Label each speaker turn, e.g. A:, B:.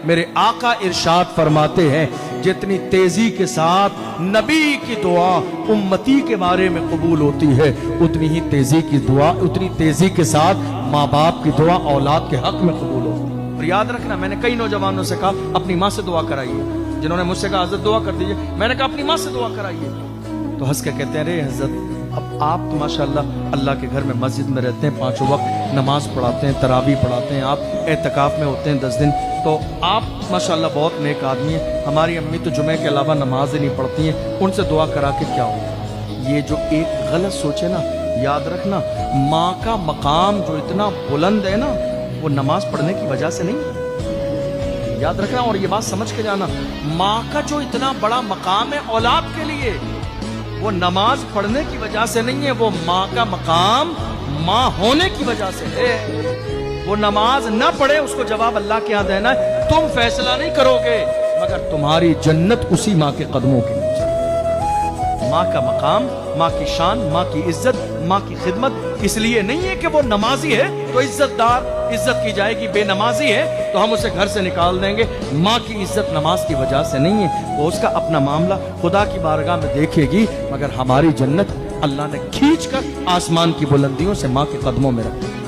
A: मेरे आका इरशाद फरमाते हैं जितनी तेजी के साथ नबी की दुआ उम्मती के बारे में कबूल होती है उतनी ही तेजी की दुआ उतनी तेजी के साथ माँ बाप की दुआ औलाद के हक में कबूल होती है। और याद रखना, मैंने कई नौजवानों से कहा अपनी माँ से दुआ कराइए, जिन्होंने मुझसे कहा हजरत दुआ कर दीजिए, मैंने कहा अपनी माँ से दुआ कराइए। तो हंस के कहते हैं अरे हजरत अब आप तो माशाल्लाह अल्लाह के घर में मस्जिद में रहते हैं, 5 वक्त नमाज पढ़ाते हैं, तरावी पढ़ाते हैं, आप एतकाफ में होते हैं 10 दिन, तो आप माशाल्लाह बहुत नेक आदमी हैं। हमारी अम्मी तो जुमे के अलावा नमाज ही नहीं पढ़ती हैं, उनसे दुआ करा के क्या होगा। ये जो एक गलत सोच है ना, याद रखना माँ का मकाम जो इतना बुलंद है ना वो नमाज पढ़ने की वजह से नहीं, याद रखना। और ये बात समझ के जाना, माँ का जो इतना बड़ा मकाम है औलाद के लिए वो नमाज पढ़ने की वजह से नहीं है, वो माँ का मकाम माँ होने की वजह से है। वो नमाज ना पढ़े उसको जवाब अल्लाह के यहाँ देना है, तुम फैसला नहीं करोगे मगर तुम्हारी जन्नत उसी माँ के कदमों के नीचे। माँ का मकाम, माँ की शान, माँ की इज्जत, माँ की खिदमत इसलिए नहीं है कि वो नमाजी है तो इज्जत की जाएगी, बेनमाजी है तो हम उसे घर से निकाल देंगे। माँ की इज्जत नमाज की वजह से नहीं है, वो उसका अपना मामला खुदा की बारगाह में देखेगी, मगर हमारी जन्नत अल्लाह ने खींच कर आसमान की बुलंदियों से माँ के कदमों में रखी।